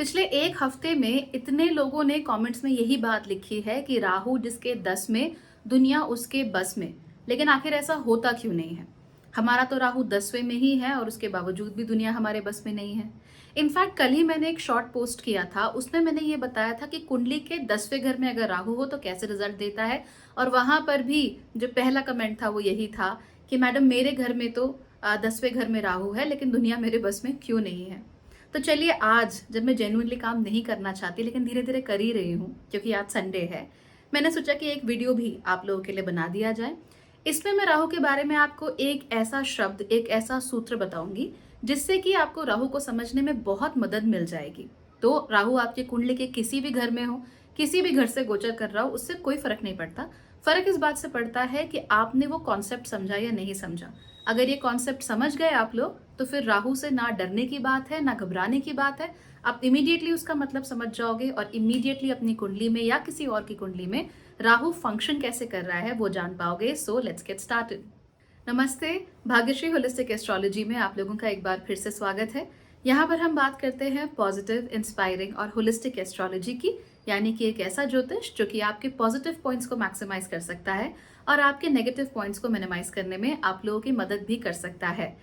पिछले एक हफ्ते में इतने लोगों ने कमेंट्स में यही बात लिखी है कि राहु जिसके 10 में, दुनिया उसके बस में। लेकिन आखिर ऐसा होता क्यों नहीं है? हमारा तो राहु 10वें में ही है और उसके बावजूद भी दुनिया हमारे बस में नहीं है। इनफैक्ट कल ही मैंने एक शॉर्ट पोस्ट किया था, उसमें मैंने ये बताया था कि कुंडली के 10वें घर में अगर राहु हो तो कैसे रिजल्ट देता है। और वहां पर भी जो पहला कमेंट था वो यही था कि मैडम मेरे घर में तो 10वें घर में राहु है, लेकिन दुनिया मेरे बस में क्यों नहीं है। तो चलिए, आज जब मैं जेन्युइनली काम नहीं करना चाहती लेकिन धीरे धीरे कर ही रही हूँ क्योंकि आज संडे है, मैंने सोचा कि एक वीडियो भी आप लोगों के लिए बना दिया जाए। इसमें मैं राहु के बारे में आपको एक ऐसा शब्द, एक ऐसा सूत्र बताऊंगी जिससे कि आपको राहु को समझने में बहुत मदद मिल जाएगी। तो राहु आपके कुंडली के किसी भी घर में हो, किसी भी घर से गोचर कर रहा हो, उससे कोई फर्क नहीं पड़ता। फर्क इस बात से पड़ता है कि आपने वो कॉन्सेप्ट समझा या नहीं समझा। अगर ये कॉन्सेप्ट समझ गए आप लोग तो फिर राहु से ना डरने की बात है, ना घबराने की बात है। आप इमीडिएटली उसका मतलब समझ जाओगे और इमीडिएटली अपनी कुंडली में या किसी और की कुंडली में राहु फंक्शन कैसे कर रहा है वो जान पाओगे। So let's get started. नमस्ते, भाग्यश्री होलिस्टिक एस्ट्रोलॉजी में आप लोगों का एक बार फिर से स्वागत है। यहाँ पर हम बात करते हैं पॉजिटिव, इंस्पायरिंग और होलिस्टिक एस्ट्रोलॉजी की, यानी कि एक ऐसा ज्योतिष जो कि आपके पॉजिटिव पॉइंट्स को मैक्सिमाइज कर सकता है और आपके नेगेटिव पॉइंट्स को मिनिमाइज करने में आप लोगों की मदद भी कर सकता है।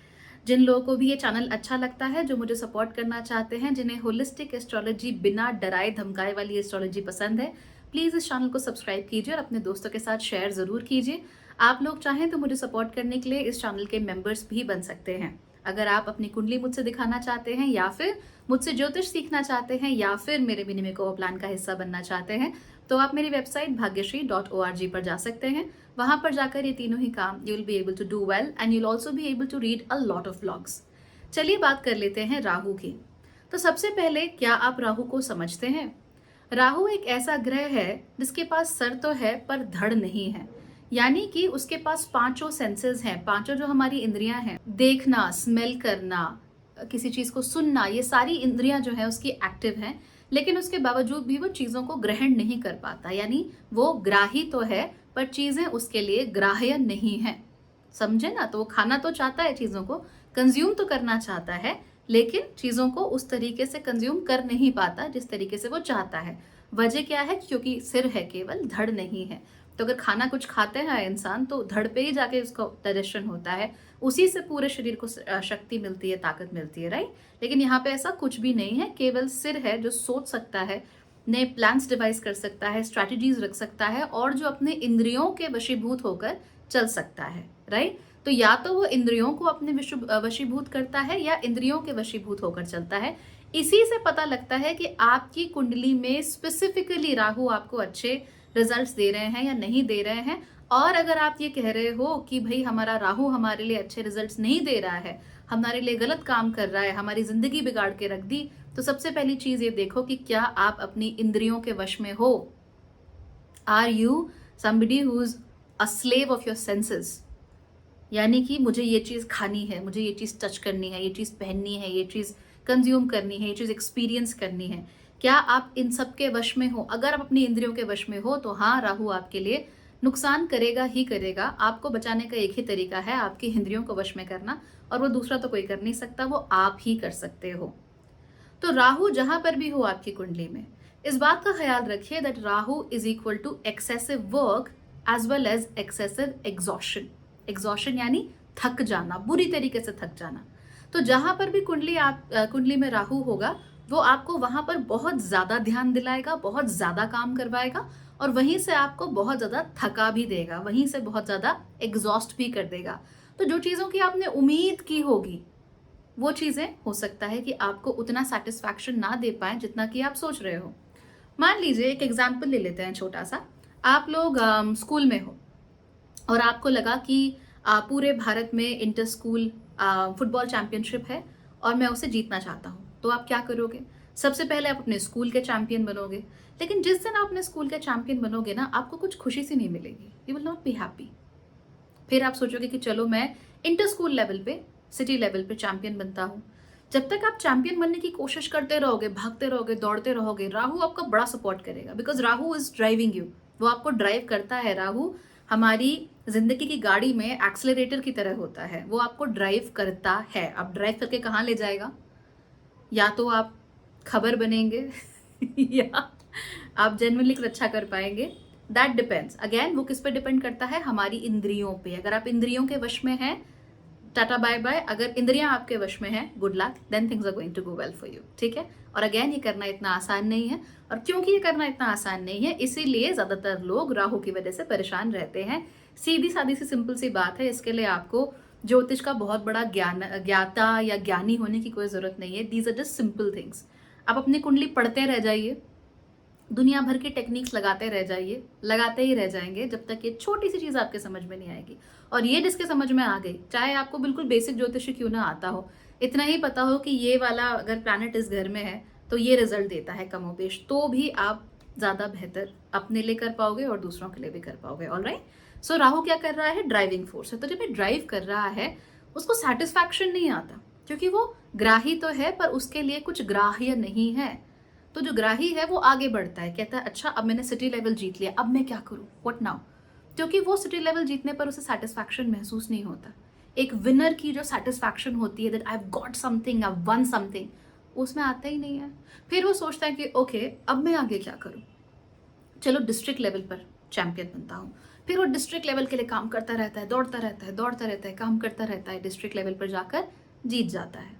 जिन लोगों को भी ये चैनल अच्छा लगता है, जो मुझे सपोर्ट करना चाहते हैं, जिन्हें होलिस्टिक एस्ट्रोलॉजी बिना डराए धमकाए वाली एस्ट्रोलॉजी पसंद है, प्लीज इस चैनल को सब्सक्राइब कीजिए और अपने दोस्तों के साथ शेयर जरूर कीजिए। आप लोग चाहें तो मुझे सपोर्ट करने के लिए इस चैनल के मेंबर्स भी बन सकते हैं। अगर आप अपनी कुंडली मुझसे दिखाना चाहते हैं या फिर मुझसे ज्योतिष सीखना चाहते हैं या फिर मेरे विनिमय प्लान का हिस्सा बनना चाहते हैं तो आप मेरी वेबसाइट bhagyashree.org पर जा सकते हैं। वहां पर जाकर ये तीनों ही काम you will be able to do well and you'll also be able to read a lot of vlogs. चलिए बात कर लेते हैं राहु की। तो सबसे पहले, क्या आप राहु को समझते हैं? राहु एक ऐसा ग्रह है जिसके पास सर तो है पर धड़ नहीं है। यानी कि उसके पास पांचों सेंसेस हैं, पांचों जो हमारी इंद्रियां हैं, देखना, स्मेल करना, किसी चीज को सुनना, ये सारी इंद्रियां जो है उसकी एक्टिव हैं। लेकिन उसके बावजूद भी वो चीजों को ग्रहण नहीं कर पाता, यानी वो ग्राही तो है पर चीजें उसके लिए ग्राह्य नहीं है। समझे ना? तो वो खाना तो चाहता है, चीजों को कंज्यूम तो करना चाहता है, लेकिन चीजों को उस तरीके से कंज्यूम कर नहीं पाता जिस तरीके से वो चाहता है। वजह क्या है? क्योंकि सिर है केवल, धड़ नहीं है। तो अगर खाना कुछ खाते हैं इंसान तो धड़ पे ही जाके उसका डाइजेशन होता है, उसी से पूरे शरीर को शक्ति मिलती है, ताकत मिलती है, राइट। लेकिन यहाँ पे ऐसा कुछ भी नहीं है, केवल सिर है जो सोच सकता है, नए प्लान्स डिवाइस कर सकता है, स्ट्रैटेजीज रख सकता है और जो अपने इंद्रियों के वशीभूत होकर चल सकता है, राइट। तो या तो वो इंद्रियों को अपने वशीभूत करता है या इंद्रियों के वशीभूत होकर चलता है। इसी से पता लगता है कि आपकी कुंडली में स्पेसिफिकली राहु आपको अच्छे रिजल्ट्स दे रहे हैं या नहीं दे रहे हैं। और अगर आप ये कह रहे हो कि भाई हमारा राहु हमारे लिए अच्छे रिजल्ट्स नहीं दे रहा है, हमारे लिए गलत काम कर रहा है, हमारी जिंदगी बिगाड़ के रख दी, तो सबसे पहली चीज ये देखो कि क्या आप अपनी इंद्रियों के वश में हो। Are you somebody who's a slave of your senses? यानी कि मुझे ये चीज खानी है, मुझे ये चीज टच करनी है, ये चीज पहननी है, ये चीज कंज्यूम करनी है, ये चीज एक्सपीरियंस करनी है। क्या आप इन सब के वश में हो? अगर आप अपनी इंद्रियों के वश में हो तो हाँ, राहु आपके लिए नुकसान करेगा ही करेगा। आपको बचाने का एक ही तरीका है, आपकी इंद्रियों को वश में करना, और वो दूसरा तो कोई कर नहीं सकता, वो आप ही कर सकते हो। तो राहु जहां पर भी हो आपकी कुंडली में, इस बात का ख्याल रखिए that Rahu is equal to excessive work as well as excessive exhaustion. Exhaustion यानी थक जाना, बुरी तरीके से थक जाना। तो जहां पर भी कुंडली में राहु होगा, वो आपको वहां पर बहुत ज्यादा ध्यान दिलाएगा, बहुत ज्यादा काम करवाएगा और वहीं से आपको बहुत ज्यादा थका भी देगा, वहीं से बहुत ज्यादा एग्जॉस्ट भी कर देगा। तो जो चीजों की आपने उम्मीद की होगी वो चीजें हो सकता है कि आपको उतना सेटिस्फैक्शन ना दे पाए जितना कि आप सोच रहे हो। मान लीजिए, एक एग्जाम्पल ले लेते हैं छोटा सा। आप लोग स्कूल में हो और आपको लगा कि पूरे भारत में इंटर स्कूल फुटबॉल चैंपियनशिप है और मैं उसे जीतना चाहता हूँ। तो आप क्या करोगे? सबसे पहले आप अपने स्कूल के चैंपियन बनोगे। लेकिन जिस दिन आप अपने स्कूल के चैंपियन बनोगे ना, आपको कुछ खुशी सी नहीं मिलेगी, you will not be happy. फिर आप सोचोगे कि चलो मैं इंटर स्कूल लेवल पे, सिटी लेवल पे चैंपियन बनता हूँ। जब तक आप चैंपियन बनने की कोशिश करते रहोगे, भागते रहोगे, दौड़ते रहोगे, राहु आपका बड़ा सपोर्ट करेगा, because Rahu is driving you. वो आपको ड्राइव करता है। राहु हमारी जिंदगी की गाड़ी में एक्सेलरेटर की तरह होता है, वो आपको ड्राइव करता है। अब ड्राइव करके कहाँ ले जाएगा? या तो आप खबर बनेंगे या आप जेन्युइनली कुछ अच्छा कर पाएंगे, दैट डिपेंड्स। अगेन वो किस पे डिपेंड करता है, हमारी इंद्रियों पे। अगर आप इंद्रियों के वश में हैं, टाटा बाय बाय। अगर इंद्रियां आपके वश में हैं, good luck, then things are going to go well for you. ठीक है। और अगेन ये करना इतना आसान नहीं है, और क्योंकि ये करना इतना आसान नहीं है इसीलिए ज्यादातर लोग राहु की वजह से परेशान रहते हैं। सीधी सादी सी सिंपल सी बात है। इसके लिए आपको ज्योतिष का बहुत बड़ा ज्ञाता या ज्ञानी होने की कोई जरूरत नहीं है। These are just simple things. आप अपनी कुंडली पढ़ते रह जाइए, दुनिया भर की टेक्निक्स लगाते रह जाइए, लगाते ही रह जाएंगे जब तक ये छोटी सी चीज आपके समझ में नहीं आएगी। और ये जिसके समझ में आ गई, चाहे आपको बिल्कुल बेसिक ज्योतिष क्यों ना आता हो, इतना ही पता हो कि ये वाला अगर प्लैनेट इस घर में है तो ये रिजल्ट देता है कमोबेश, तो भी आप ज्यादा बेहतर अपने लिए कर पाओगे और दूसरों के लिए भी कर पाओगे। ऑलराइट। सो राहु क्या कर रहा है, ड्राइविंग फोर्स है। तो जब ये ड्राइव कर रहा है उसको सेटिस्फैक्शन नहीं आता, क्योंकि वो ग्राही तो है पर उसके लिए कुछ ग्राह्य नहीं है। तो जो ग्राही है वो आगे बढ़ता है, कहता है अच्छा अब मैंने सिटी लेवल जीत लिया, अब मैं क्या करूं, व्हाट नाउ। क्योंकि वो सिटी लेवल जीतने पर उसे सेटिस्फैक्शन महसूस नहीं होता। एक विनर की जो सेटिस्फैक्शन होती है, that I have got something, I have one something, उसमें आता ही नहीं है। फिर वो सोचता है कि ओके अब मैं आगे क्या करूं, चलो डिस्ट्रिक्ट लेवल पर चैंपियन बनता हूँ। फिर वो डिस्ट्रिक्ट लेवल के लिए काम करता रहता है, दौड़ता रहता है, दौड़ता रहता है, काम करता रहता है, डिस्ट्रिक्ट लेवल पर जाकर जीत जाता है।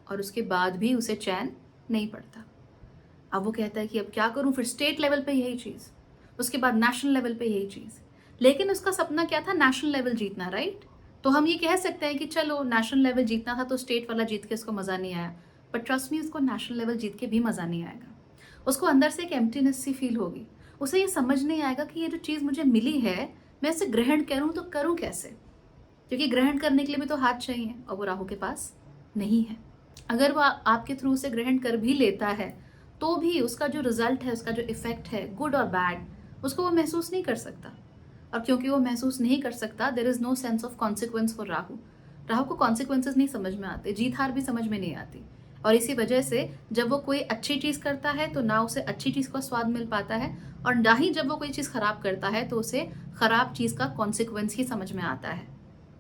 और उसके बाद भी उसे चैन नहीं पड़ता। अब वो कहता है कि अब क्या करूं, फिर स्टेट लेवल पे यही चीज़, उसके बाद नेशनल लेवल पे यही चीज़। लेकिन उसका सपना क्या था, नेशनल लेवल जीतना, राइट। तो हम ये कह सकते हैं कि चलो नेशनल लेवल जीतना था तो स्टेट वाला जीत के उसको मज़ा नहीं आया, बट ट्रस्ट मी उसको नेशनल लेवल जीत के भी मज़ा नहीं आएगा। उसको अंदर से एक एम्प्टीनेस सी फील होगी। उसे ये समझ नहीं आएगा कि ये जो चीज़ मुझे मिली है मैं इसे ग्रहण करूँ तो करूँ कैसे, क्योंकि ग्रहण करने के लिए भी तो हाथ चाहिए और वो राहु के पास नहीं है। अगर वो आपके थ्रू उसे ग्रहण कर भी लेता है तो भी उसका जो रिजल्ट है, उसका जो इफेक्ट है, गुड और बैड, उसको वो महसूस नहीं कर सकता। और क्योंकि वो महसूस नहीं कर सकता, there is no sense of consequence for Rahu. Rahu को कॉन्सिक्वेंसेज नहीं समझ में आते, जीत हार भी समझ में नहीं आती। और इसी वजह से जब वो कोई अच्छी चीज करता है तो ना उसे अच्छी चीज का स्वाद मिल पाता है, और ना ही जब वो कोई चीज खराब करता है तो उसे खराब चीज का कॉन्सिक्वेंस ही समझ में आता है,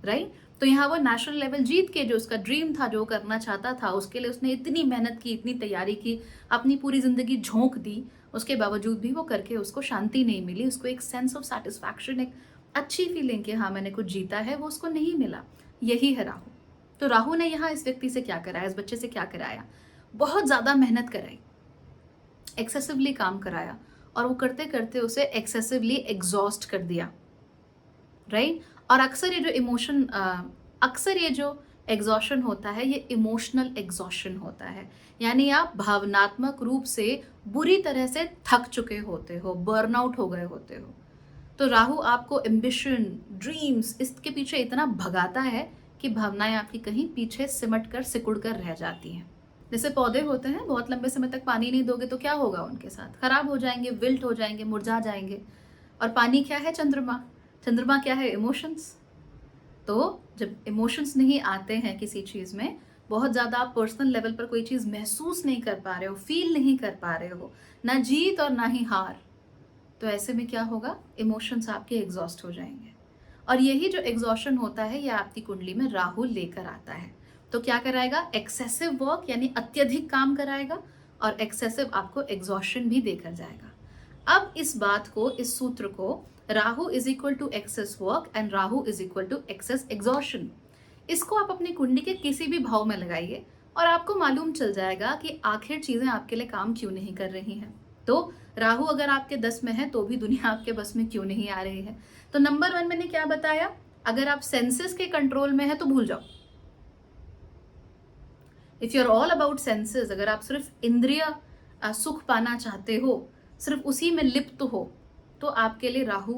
राइट। तो यहाँ वो नेशनल लेवल जीत के जो उसका ड्रीम था, जो करना चाहता था, उसके लिए उसने इतनी मेहनत की, इतनी तैयारी की, अपनी पूरी जिंदगी झोंक दी, उसके बावजूद भी वो करके उसको शांति नहीं मिली, उसको एक सेंस ऑफ सेटिस्फैक्शन, एक अच्छी फीलिंग कि हाँ मैंने कुछ जीता है, वो उसको नहीं मिला। यही है राहु। तो राहु ने यहाँ इस व्यक्ति से क्या कराया, इस बच्चे से क्या कराया, बहुत ज्यादा मेहनत कराई, एक्सेसिवली काम कराया, और वो करते करते उसे एक्सेसिवली एग्जॉस्ट कर दिया, राइट। और अक्सर ये जो एग्जॉशन होता है ये इमोशनल एग्जॉशन होता है, यानी आप भावनात्मक रूप से बुरी तरह से थक चुके होते हो, बर्नआउट हो गए होते हो। तो राहु आपको एम्बिशन, ड्रीम्स, इसके पीछे इतना भगाता है कि भावनाएं आपकी कहीं पीछे सिमट कर, सिकुड़ कर रह जाती हैं। जैसे पौधे होते हैं, बहुत लंबे समय तक पानी नहीं दोगे तो क्या होगा उनके साथ, खराब हो जाएंगे, विल्ट हो जाएंगे, मुरझा जाएंगे। और पानी क्या है, चंद्रमा। चंद्रमा क्या है, इमोशंस। तो जब इमोशंस नहीं आते हैं किसी चीज़ में, बहुत ज़्यादा आप पर्सनल लेवल पर कोई चीज़ महसूस नहीं कर पा रहे हो, फील नहीं कर पा रहे हो, ना जीत और ना ही हार, तो ऐसे में क्या होगा, इमोशंस आपके एग्जॉस्ट हो जाएंगे। और यही जो एग्जॉशन होता है, यह आपकी कुंडली में राहु लेकर आता है। तो क्या कराएगा, एक्सेसिव वर्क, यानी अत्यधिक काम कराएगा, और एक्सेसिव आपको एग्जॉशन भी देकर जाएगा। अब इस बात को, इस सूत्र को, Rahu is equal to excess work and Rahu is equal to excess exhaustion, इसको आप अपनी कुंडली के किसी भी भाव में लगाइए और आपको मालूम चल जाएगा कि आखिर चीजें आपके लिए काम क्यों नहीं कर रही हैं। तो राहु अगर आपके 10 में है तो भी दुनिया आपके बस में क्यों नहीं आ रही है। तो नंबर 1 मैंने क्या बताया, अगर आप सेंसेस के कंट्रोल में है तो भूल जाओ। If you are all about senses, अगर आप सिर्फ इंद्रिय सुख पाना चाहते हो, सिर्फ उसी में लिप्त हो, तो आपके लिए राहु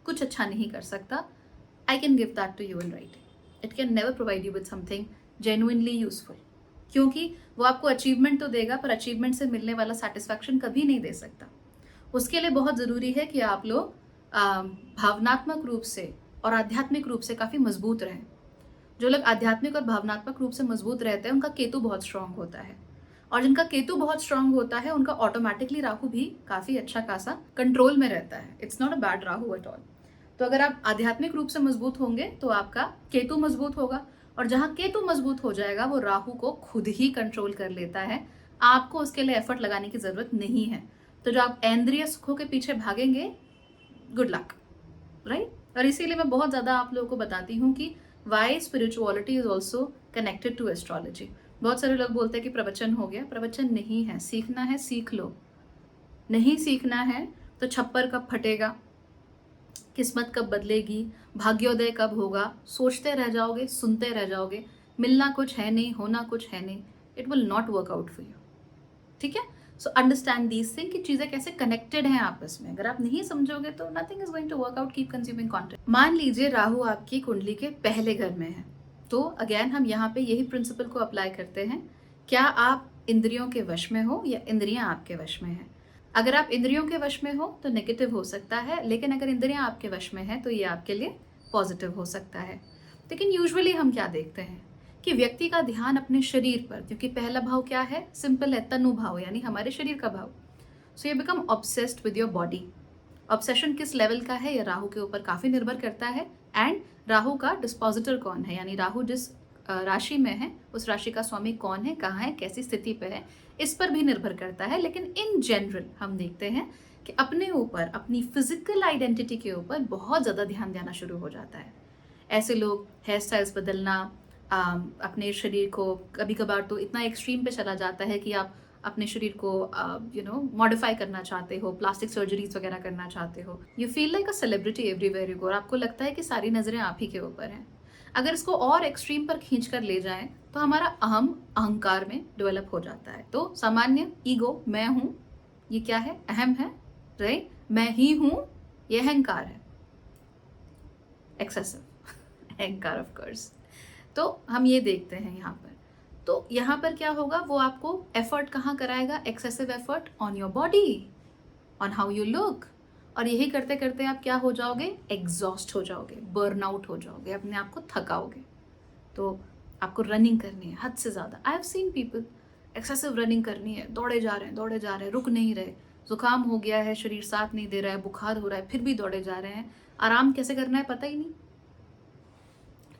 कुछ अच्छा नहीं कर सकता। I can give that to you in writing. It can never provide you with something genuinely useful, क्योंकि वो आपको अचीवमेंट तो देगा पर अचीवमेंट से मिलने वाला सेटिस्फैक्शन कभी नहीं दे सकता। उसके लिए बहुत ज़रूरी है कि आप लोग भावनात्मक रूप से और आध्यात्मिक रूप से काफ़ी मजबूत रहें। जो लोग आध्यात्मिक और भावनात्मक रूप से मजबूत रहते हैं उनका केतु बहुत स्ट्रांग होता है, और जिनका केतु बहुत स्ट्रांग होता है उनका ऑटोमेटिकली राहु भी काफी अच्छा खासा कंट्रोल में रहता है। It's not a bad Rahu at all. तो अगर आप आध्यात्मिक रूप से मजबूत होंगे तो आपका केतु मजबूत होगा, और जहां केतु मजबूत हो जाएगा वो राहु को खुद ही कंट्रोल कर लेता है, आपको उसके लिए एफर्ट लगाने की जरूरत नहीं है। तो जो आप इंद्रिय सुखों के पीछे भागेंगे, गुड लक, राइट। और इसीलिए मैं बहुत ज़्यादा आप लोगों को बताती हूँ कि why spirituality is also connected to astrology. बहुत सारे लोग बोलते हैं कि प्रवचन हो गया, प्रवचन नहीं है, सीखना है सीख लो, नहीं सीखना है तो छप्पर कब फटेगा, किस्मत कब बदलेगी, भाग्योदय कब होगा, सोचते रह जाओगे, सुनते रह जाओगे, मिलना कुछ है नहीं, होना कुछ है नहीं, it will not work out for you. ठीक है, सो अंडरस्टैंड दीज थिंग कि चीजें कैसे कनेक्टेड हैं आपस में। अगर आप नहीं समझोगे तो nothing is going to work out, keep consuming content. मान लीजिए राहु आपकी कुंडली के पहले घर में है, तो अगेन हम यहाँ पे यही प्रिंसिपल को अप्लाई करते हैं। क्या आप इंद्रियों के वश में हो या इंद्रियां आपके वश में है? अगर आप इंद्रियों के वश में हो तो नेगेटिव हो सकता है, लेकिन अगर इंद्रियां आपके वश में है तो ये आपके लिए पॉजिटिव हो सकता है। लेकिन यूजुअली हम क्या देखते हैं कि व्यक्ति का ध्यान अपने शरीर पर, क्योंकि पहला भाव क्या है, सिंपल है, तनु भाव, यानी हमारे शरीर का भाव। So you become obsessed with your body. Obsession किस लेवल का है यह राहु के ऊपर काफी निर्भर करता है। एंड राहु का डिस्पोजिटर कौन है, यानी राहु जिस राशि में है उस राशि का स्वामी कौन है, कहाँ है, कैसी स्थिति पे है, इस पर भी निर्भर करता है। लेकिन इन जनरल हम देखते हैं कि अपने ऊपर, अपनी फिजिकल आइडेंटिटी के ऊपर बहुत ज़्यादा ध्यान देना शुरू हो जाता है। ऐसे लोग हेयर स्टाइल्स बदलना, अपने शरीर को कभी कभार तो इतना एक्सट्रीम पे चला जाता है कि आप अपने शरीर को मॉडिफाई करना चाहते हो, प्लास्टिक सर्जरीज वगैरह करना चाहते हो। You feel like a celebrity everywhere you go, और आपको लगता है कि सारी नज़रें आप ही के ऊपर हैं। अगर इसको और एक्सट्रीम पर खींच कर ले जाएं तो हमारा अहंकार में डेवलप हो जाता है। तो सामान्य ईगो, मैं हूँ, ये क्या है, अहम है, राइट, मैं ही हूँ, ये अहंकार है, एक्सेसिव अहंकार ऑफ कोर्स। तो हम ये देखते हैं यहाँ पर। तो यहाँ पर क्या होगा, वो आपको एफर्ट कहाँ कराएगा, excessive effort on your body, on how you look. और यही करते करते आप क्या हो जाओगे, एग्जॉस्ट हो जाओगे, बर्न आउट हो जाओगे, अपने आप को थकाओगे। तो आपको रनिंग करनी है हद से ज़्यादा। I have seen people excessive running करनी है, दौड़े जा रहे हैं, दौड़े जा रहे हैं, रुक नहीं रहे, जुकाम हो गया है, शरीर साथ नहीं दे रहा है, बुखार हो रहा है, फिर भी दौड़े जा रहे हैं। आराम कैसे करना है पता ही नहीं,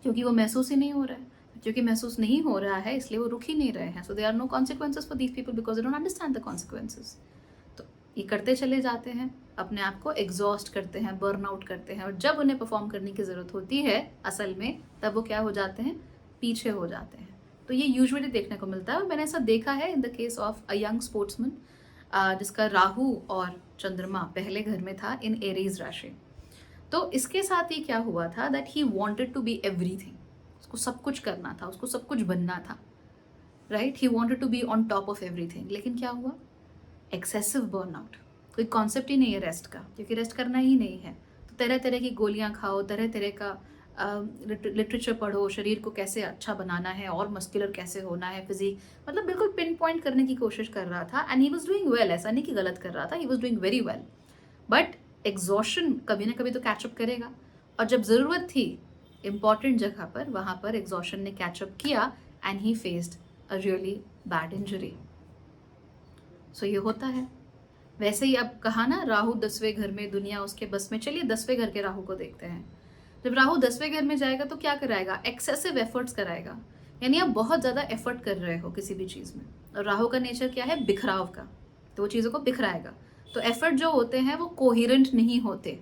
क्योंकि वो महसूस ही नहीं हो रहा है। क्योंकि महसूस नहीं हो रहा है इसलिए वो रुक ही नहीं रहे हैं। So they are no consequences for these people because they don't understand the consequences. तो ये करते चले जाते हैं, अपने आप को एग्जॉस्ट करते हैं, बर्न आउट करते हैं, और जब उन्हें परफॉर्म करने की ज़रूरत होती है असल में, तब वो क्या हो जाते हैं, पीछे हो जाते हैं। तो ये यूजुअली देखने को मिलता है, और मैंने ऐसा देखा है in the case of a young sportsman जिसका राहु और चंद्रमा पहले घर में था इन एरीज राशि। तो इसके साथ ही क्या हुआ था that he wanted to be everything, उसको सब कुछ करना था, उसको सब कुछ बनना था, right, he wanted to be on top of everything. लेकिन क्या हुआ, एक्सेसिव बर्नआउट। कोई कॉन्सेप्ट ही नहीं है रेस्ट का, क्योंकि रेस्ट करना ही नहीं है। तो तरह तरह की गोलियां खाओ, तरह तरह का लिटरेचर पढ़ो, शरीर को कैसे अच्छा बनाना है और मस्कुलर कैसे होना है, फिजिक, मतलब बिल्कुल पिन पॉइंट करने की कोशिश कर रहा था। And he was doing well, ऐसा नहीं कि गलत कर रहा था, he was doing very well. But exhaustion कभी ना कभी तो कैचअप करेगा, और जब ज़रूरत थी इंपॉर्टेंट जगह पर, वहाँ पर एग्जॉशन ने कैचअप किया and he faced a really bad injury. So ये होता है। वैसे ही अब कहा ना, राहु 10वें घर में, दुनिया उसके बस में। चलिए 10वें घर के राहु को देखते हैं। जब राहु 10वें घर में जाएगा तो क्या कराएगा, एक्सेसिव एफर्ट्स कराएगा, यानी आप बहुत ज़्यादा एफर्ट कर रहे हो किसी भी चीज़ में। और राहु का नेचर क्या है, बिखराव का, तो वो चीज़ों को बिखराएगा। तो एफर्ट जो होते हैं वो कोहेरेंट नहीं होते।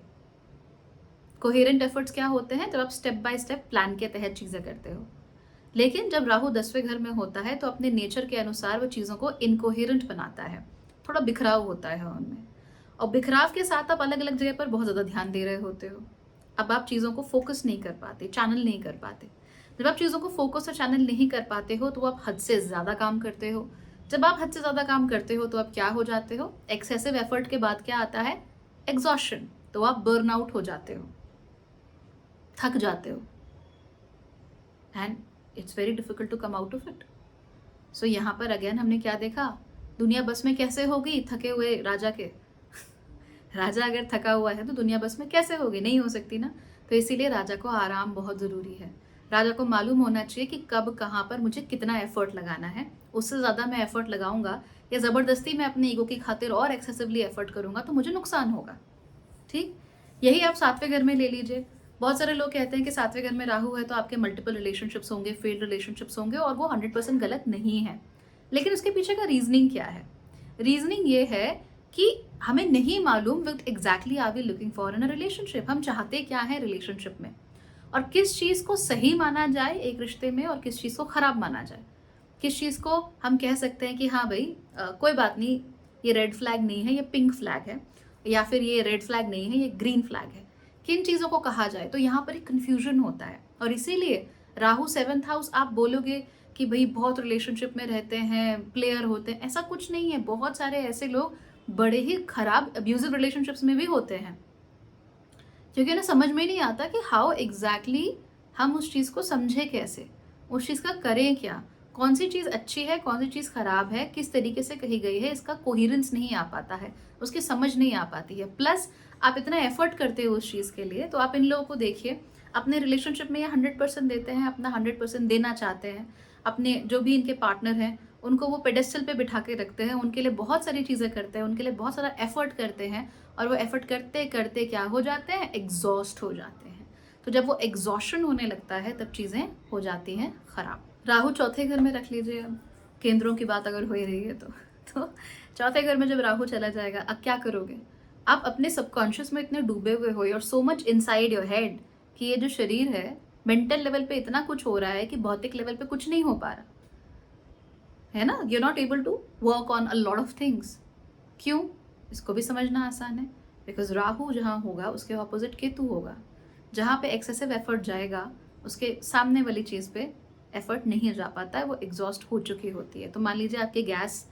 कोहेरेंट एफर्ट्स क्या होते हैं, जब आप स्टेप बाय स्टेप प्लान के तहत चीज़ें करते हो। लेकिन जब राहु 10वें घर में होता है तो अपने नेचर के अनुसार वो चीज़ों को इनकोहेरेंट बनाता है, थोड़ा बिखराव होता है उनमें। और बिखराव के साथ आप अलग अलग जगह पर बहुत ज़्यादा ध्यान दे रहे होते हो। अब आप चीज़ों को फोकस नहीं कर पाते, चैनल नहीं कर पाते। जब आप चीज़ों को फोकस और चैनल नहीं कर पाते हो तो आप हद से ज़्यादा काम करते हो। जब आप हद से ज़्यादा काम करते हो तो आप क्या हो जाते हो, एक्सेसिव एफर्ट के बाद क्या आता है, एग्जॉशन। तो आप बर्न आउट हो जाते हो, थक जाते हो, and it's very difficult to come out of it. So यहाँ पर अगेन हमने क्या देखा, दुनिया बस में कैसे होगी थके हुए राजा के राजा अगर थका हुआ है तो दुनिया बस में कैसे होगी, नहीं हो सकती ना। तो इसीलिए राजा को आराम बहुत ज़रूरी है। राजा को मालूम होना चाहिए कि कब कहाँ पर मुझे कितना एफर्ट लगाना है। उससे ज़्यादा मैं एफर्ट लगाऊंगा या ज़बरदस्ती मैं अपने ईगो की खातिर और एक्सेसिवली एफर्ट करूंगा तो मुझे नुकसान होगा। ठीक, यही आप 7वें घर में ले लीजिए। बहुत सारे लोग कहते हैं कि 7वें घर में राहु है तो आपके मल्टीपल रिलेशनशिप्स होंगे, फेल्ड रिलेशनशिप्स होंगे, और वो 100% गलत नहीं है। लेकिन उसके पीछे का रीजनिंग क्या है? रीजनिंग ये है कि हमें नहीं मालूम with exactly are we looking for in a relationship, हम चाहते क्या है रिलेशनशिप में, और किस चीज़ को सही माना जाए एक रिश्ते में और किस चीज़ को खराब माना जाए। किस चीज़ को हम कह सकते हैं कि हाँ भाई कोई बात नहीं, ये रेड फ्लैग नहीं है, ये पिंक फ्लैग है, या फिर ये रेड फ्लैग नहीं है, ये ग्रीन फ्लैग है। किन चीज़ों को कहा जाए, तो यहाँ पर एक कन्फ्यूजन होता है। और इसीलिए राहु 7th हाउस, आप बोलोगे कि भाई बहुत रिलेशनशिप में रहते हैं, प्लेयर होते हैं, ऐसा कुछ नहीं है। बहुत सारे ऐसे लोग बड़े ही खराब अब्यूजिव रिलेशनशिप्स में भी होते हैं, क्योंकि उन्हें समझ में नहीं आता कि हाउ एग्जैक्टली हम उस चीज़ को समझे कैसे, उस चीज़ का करें क्या, कौन सी चीज़ अच्छी है, कौन सी चीज़ खराब है, किस तरीके से कही गई है, इसका कोहिरेंस नहीं आ पाता है, उसकी समझ नहीं आ पाती है। प्लस आप इतना एफर्ट करते हो उस चीज़ के लिए, तो आप इन लोगों को देखिए, अपने रिलेशनशिप में ये 100% देते हैं, अपना 100% देना चाहते हैं। अपने जो भी इनके पार्टनर हैं उनको वो पेडेस्टल पे बिठा के रखते हैं, उनके लिए बहुत सारी चीज़ें करते हैं, उनके लिए बहुत सारा एफर्ट करते हैं, और वो एफर्ट करते करते क्या हो जाते हैं, एग्जॉस्ट हो जाते हैं। तो जब वो एग्जॉशन होने लगता है तब चीज़ें हो जाती हैं खराब। राहु चौथे घर में रख लीजिए, अब केंद्रों की बात अगर हो ही रही है तो चौथे घर में जब राहु चला जाएगा, अब क्या करोगे? आप अपने सबकॉन्शियस में इतने डूबे हुए हो और so much inside your head कि ये जो शरीर है, मेंटल लेवल पे इतना कुछ हो रहा है कि भौतिक लेवल पे कुछ नहीं हो पा रहा है ना। You are not able to work on a lot of things. क्यों? इसको भी समझना आसान है, बिकॉज राहु जहाँ होगा उसके ऑपोजिट केतु होगा। जहाँ पे एक्सेसिव एफर्ट जाएगा, उसके सामने वाली चीज़ पे एफर्ट नहीं जा पाता है, वो एग्जॉस्ट हो चुकी होती है। तो मान लीजिए आपके गैस,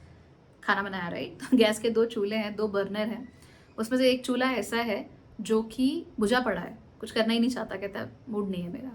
खाना बनाया राइट, तो गैस के 2 चूल्हे हैं, 2 बर्नर हैं, उसमें से एक चूल्हा ऐसा है जो कि बुझा पड़ा है, कुछ करना ही नहीं चाहता, कहता है मूड नहीं है मेरा,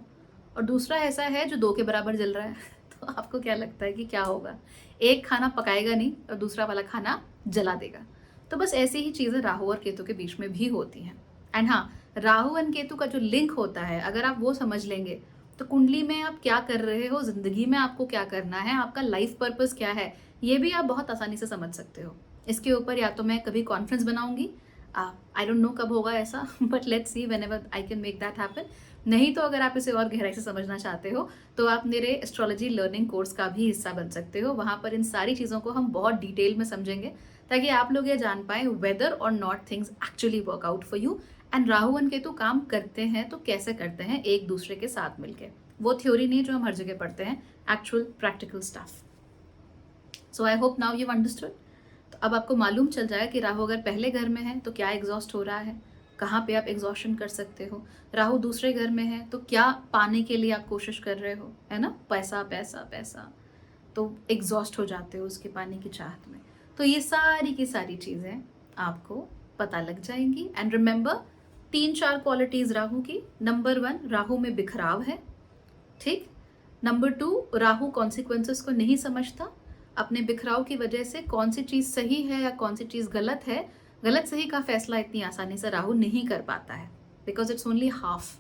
और दूसरा ऐसा है जो 2 के बराबर जल रहा है। तो आपको क्या लगता है कि क्या होगा? एक खाना पकाएगा नहीं और दूसरा वाला खाना जला देगा। तो बस ऐसी ही चीज़ें राहु और केतु के बीच में भी होती हैं। एंड हाँ, राहु एंड केतु का जो लिंक होता है, अगर आप वो समझ लेंगे तो कुंडली में आप क्या कर रहे हो, जिंदगी में आपको क्या करना है, आपका लाइफ पर्पस क्या है, ये भी आप बहुत आसानी से समझ सकते हो। इसके ऊपर या तो मैं कभी कॉन्फ्रेंस बनाऊंगी, आई डोंट नो कब होगा ऐसा, but let's see whenever I can make that happen. नहीं तो अगर आप इसे और गहराई से समझना चाहते हो तो आप मेरे एस्ट्रोलॉजी लर्निंग कोर्स का भी हिस्सा बन सकते हो। वहाँ पर इन सारी चीज़ों को हम बहुत डिटेल में समझेंगे, ताकि आप लोग ये जान पाए वेदर और not things actually work out for you, and Rahu and Ketu काम करते हैं तो कैसे करते हैं एक दूसरे के साथ मिलके। वो थ्योरी नहीं जो हम हर जगह पढ़ते हैं, actual practical stuff. So I hope now you understood. तो अब आपको मालूम चल जाएगा कि राहु अगर पहले घर में है तो क्या एग्जॉस्ट हो रहा है, कहाँ पे आप एग्जॉशन कर सकते हो। राहु दूसरे घर में है तो क्या पाने के लिए आप कोशिश कर रहे हो, है ना, पैसा पैसा पैसा, तो एग्जॉस्ट हो जाते हो उसके पाने की चाहत में। तो ये सारी की सारी चीज़ें आपको पता लग जाएंगी। एंड रिमेंबर, 3-4 क्वालिटीज राहु की। नंबर 1, राहु में बिखराव है, ठीक। नंबर 2, राहु कॉन्सिक्वेंसेस को नहीं समझता। अपने बिखराव की वजह से कौन सी चीज़ सही है या कौन सी चीज़ गलत है, गलत सही का फैसला इतनी आसानी से राहु नहीं कर पाता है, because it's only half,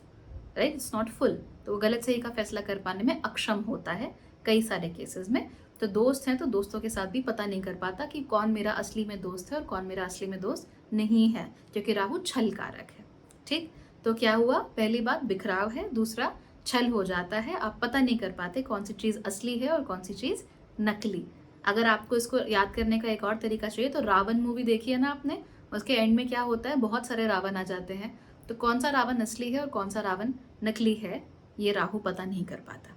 right, it's not full. तो वो गलत सही का फैसला कर पाने में अक्षम होता है कई सारे केसेस में। तो दोस्त हैं तो दोस्तों के साथ भी पता नहीं कर पाता कि कौन मेरा असली में दोस्त है और कौन मेरा असली में दोस्त नहीं है, क्योंकि राहु छल कारक है, ठीक। तो क्या हुआ, पहली बात बिखराव है, दूसरा छल हो जाता है, आप पता नहीं कर पाते कौन सी चीज़ असली है और कौन सी चीज़ नकली। अगर आपको इसको याद करने का एक और तरीका चाहिए तो रावण मूवी देखी है ना आपने, उसके एंड में क्या होता है, बहुत सारे रावण आ जाते हैं, तो कौन सा रावण असली है और कौन सा रावण नकली है, ये राहु पता नहीं कर पाता।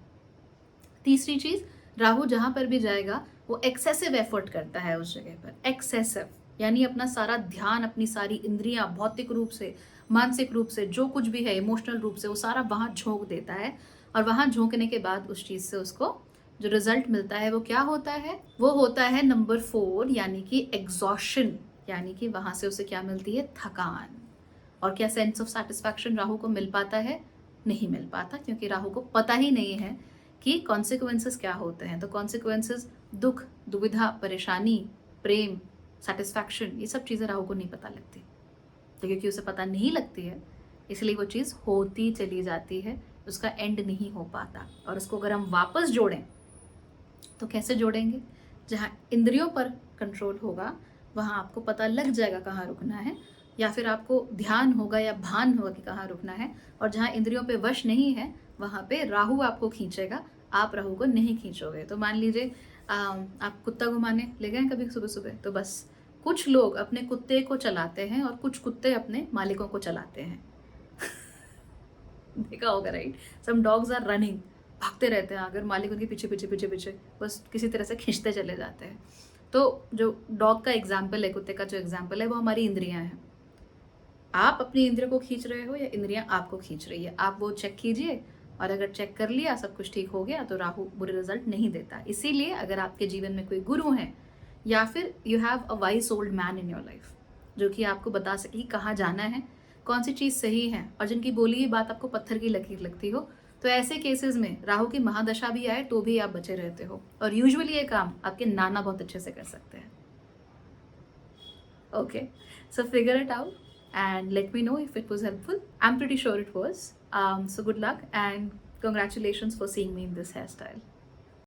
तीसरी चीज़, राहु जहाँ पर भी जाएगा वो एक्सेसिव एफर्ट करता है उस जगह पर, एक्सेसिव यानी अपना सारा ध्यान, अपनी सारी इंद्रियां, भौतिक रूप से, मानसिक रूप से, जो कुछ भी है, इमोशनल रूप से, वो सारा वहाँ झोंक देता है। और वहाँ झोंकने के बाद उस चीज़ से उसको जो रिजल्ट मिलता है वो क्या होता है, वो होता है नंबर 4 यानी कि एग्जॉशन, यानी कि वहाँ से उसे क्या मिलती है, थकान। और क्या सेंस ऑफ सेटिस्फैक्शन राहु को मिल पाता है, नहीं मिल पाता, क्योंकि राहु को पता ही नहीं है कि कॉन्सिक्वेंसेस क्या होते हैं। तो कॉन्सिक्वेंसेस, दुख, दुविधा, परेशानी, प्रेम, सेटिस्फैक्शन, ये सब चीज़ें राहु को नहीं पता लगती। तो क्योंकि उसे पता नहीं लगती है, इसलिए वो चीज़ होती चली जाती है, उसका एंड नहीं हो पाता। और उसको अगर हम वापस जोड़ें तो कैसे जोड़ेंगे, जहाँ इंद्रियों पर कंट्रोल होगा वहाँ आपको पता लग जाएगा कहाँ रुकना है, या फिर आपको ध्यान होगा या भान होगा कि कहाँ रुकना है। और जहाँ इंद्रियों पे वश नहीं है वहाँ पे राहु आपको खींचेगा, आप राहु को नहीं खींचोगे। तो मान लीजिए आप कुत्ता घुमाने ले गए हैं कभी सुबह सुबह, तो बस कुछ लोग अपने कुत्ते को चलाते हैं और कुछ कुत्ते अपने मालिकों को चलाते हैं। देखा होगा right. Some dogs are running, भागते रहते हैं, अगर मालिक उनके पीछे पीछे पीछे पीछे बस किसी तरह से खींचते चले जाते हैं। तो जो डॉग का एग्जाम्पल है, कुत्ते का जो एग्जाम्पल है, वो हमारी इंद्रियां हैं। आप अपनी इंद्रियों को खींच रहे हो या इंद्रियां आपको खींच रही है, आप वो चेक कीजिए। और अगर चेक कर लिया, सब कुछ ठीक हो गया, तो राहु बुरे रिजल्ट नहीं देता। इसीलिए अगर आपके जीवन में कोई गुरु है या फिर you have a wise old man in your life जो कि आपको बता सके कहाँ जाना है, कौन सी चीज़ सही है, और जिनकी बोली हुई बात आपको पत्थर की लकीर लगती हो, तो ऐसे केसेस में राहु की महादशा भी आए तो भी आप बचे रहते हो। और यूजुअली ये काम आपके नाना बहुत अच्छे से कर सकते हैं। Okay, so figure it out and let me know if it was helpful. I'm pretty sure it was. So good luck and congratulations for seeing me in this hairstyle.